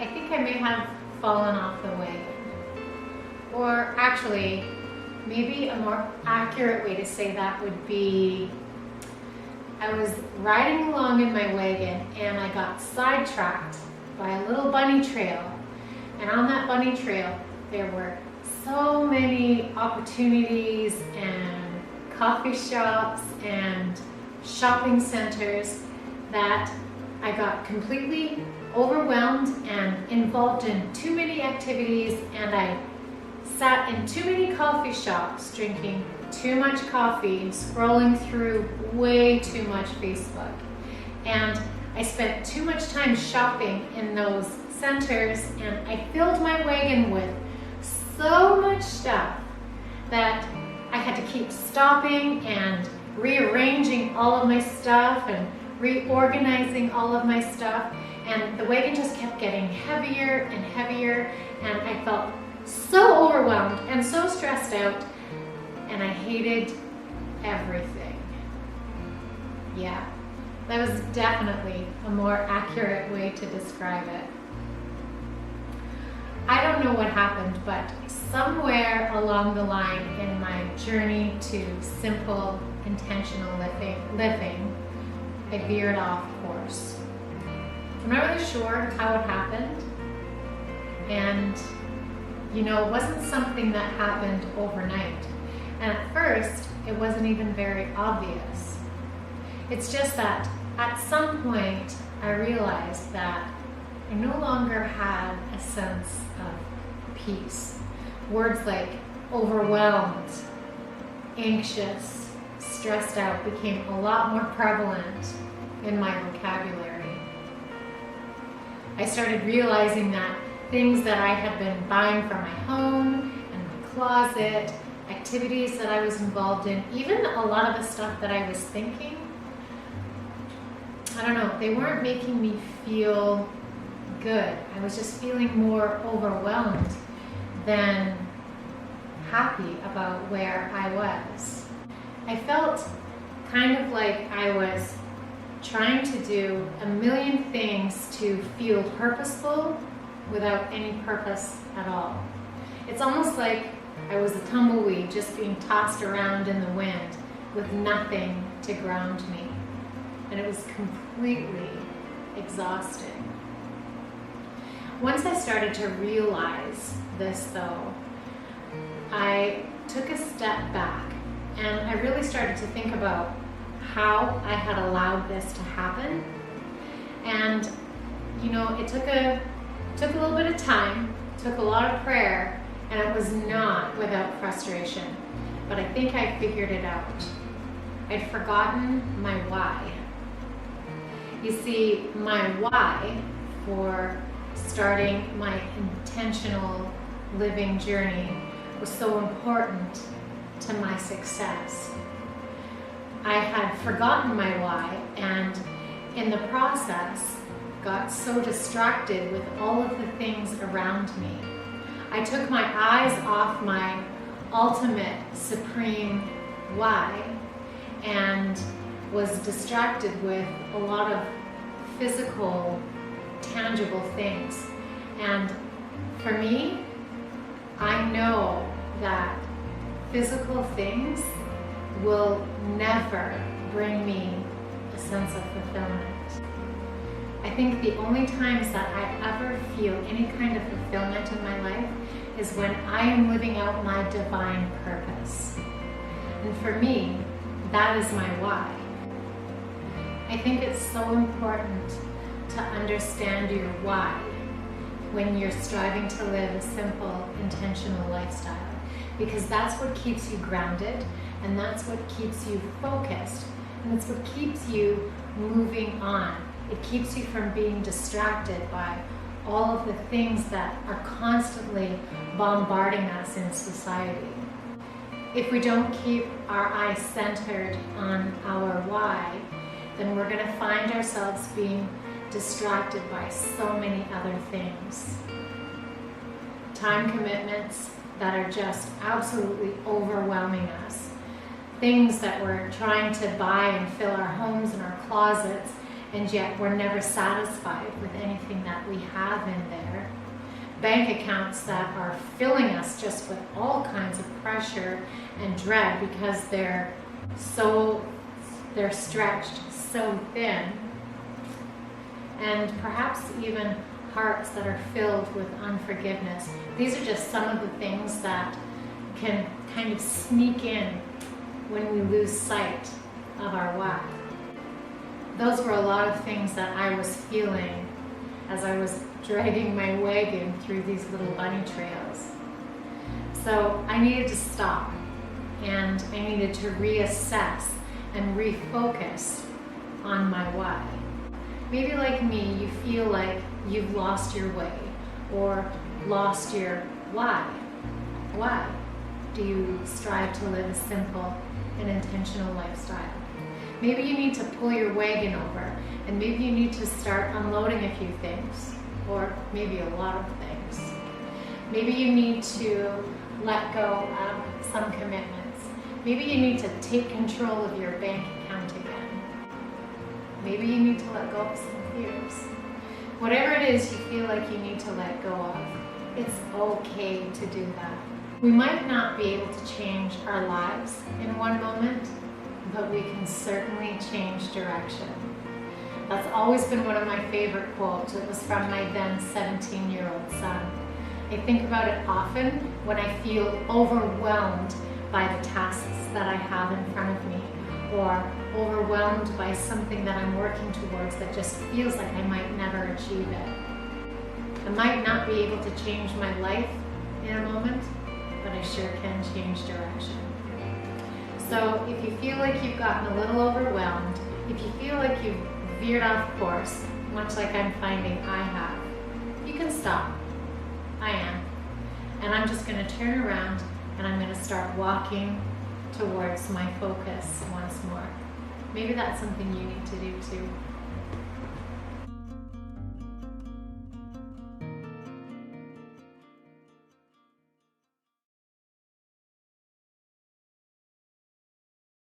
I think I may have fallen off the wagon. Or actually, maybe a more accurate way to say that would be I was riding along in my wagon and I got sidetracked by a little bunny trail. And on that bunny trail, there were so many opportunities and coffee shops and shopping centers that I got completely overwhelmed and involved in too many activities, and I sat in too many coffee shops drinking too much coffee and scrolling through way too much Facebook. And I spent too much time shopping in those centers, and I filled my wagon with so much stuff that I had to keep stopping and rearranging all of my stuff and reorganizing all of my stuff, and the wagon just kept getting heavier and heavier, and I felt so overwhelmed and so stressed out, and I hated everything. Yeah, that was definitely a more accurate way to describe it. I don't know what happened, but somewhere along the line in my journey to simple, intentional living, I veered off course. I'm not really sure how it happened, and it wasn't something that happened overnight. And at first, it wasn't even very obvious. It's just that at some point, I realized that I no longer had a sense of peace. Words like overwhelmed, anxious, stressed out became a lot more prevalent in my vocabulary. I started realizing that things that I had been buying for my home and my closet, activities that I was involved in, even a lot of the stuff that I was thinking, I don't know, they weren't making me feel good. I was just feeling more overwhelmed than happy about where I was. I felt kind of like I was trying to do a million things to feel purposeful without any purpose at all. It's almost like I was a tumbleweed just being tossed around in the wind with nothing to ground me. And it was completely exhausting. Once I started to realize this, though, I took a step back and I really started to think about how I had allowed this to happen. And it took a little bit of time, took a lot of prayer, and it was not without frustration. But I think I figured it out. I'd forgotten my why. You see, my why for starting my intentional living journey was so important to my success. I had forgotten my why, and in the process got so distracted with all of the things around me. I took my eyes off my ultimate supreme why and was distracted with a lot of physical, tangible things. And for me, I know that physical things will never bring me a sense of fulfillment. I think the only times that I ever feel any kind of fulfillment in my life is when I am living out my divine purpose. And for me, that is my why. I think it's so important to understand your why when you're striving to live a simple, intentional lifestyle, because that's what keeps you grounded, and that's what keeps you focused, and it's what keeps you moving on. It keeps you from being distracted by all of the things that are constantly bombarding us in society. If we don't keep our eyes centered on our why, then we're going to find ourselves being distracted by so many other things. Time commitments that are just absolutely overwhelming us. Things that we're trying to buy and fill our homes and our closets, and yet we're never satisfied with anything that we have in there. Bank accounts that are filling us just with all kinds of pressure and dread because they're stretched so thin. And perhaps even hearts that are filled with unforgiveness. These are just some of the things that can kind of sneak in when we lose sight of our why. Those were a lot of things that I was feeling as I was dragging my wagon through these little bunny trails. So I needed to stop, and I needed to reassess and refocus on my why. Maybe like me, you feel like you've lost your way or lost your why. Why do you strive to live a simple and intentional lifestyle? Maybe you need to pull your wagon over, and maybe you need to start unloading a few things, or maybe a lot of things. Maybe you need to let go of some commitments. Maybe you need to take control of your bank account again. Maybe you need to let go of some fears. Whatever it is you feel like you need to let go of, it's okay to do that. We might not be able to change our lives in one moment, but we can certainly change direction. That's always been one of my favorite quotes. It was from my then 17-year-old son. I think about it often when I feel overwhelmed by the tasks that I have in front of me, or overwhelmed by something that I'm working towards that just feels like I might never achieve it. I might not be able to change my life in a moment, but I sure can change direction. So if you feel like you've gotten a little overwhelmed, if you feel like you've veered off course, much like I'm finding I have, you can stop. I am. And I'm just going to turn around and I'm going to start walking towards my focus once more. Maybe that's something you need to do too.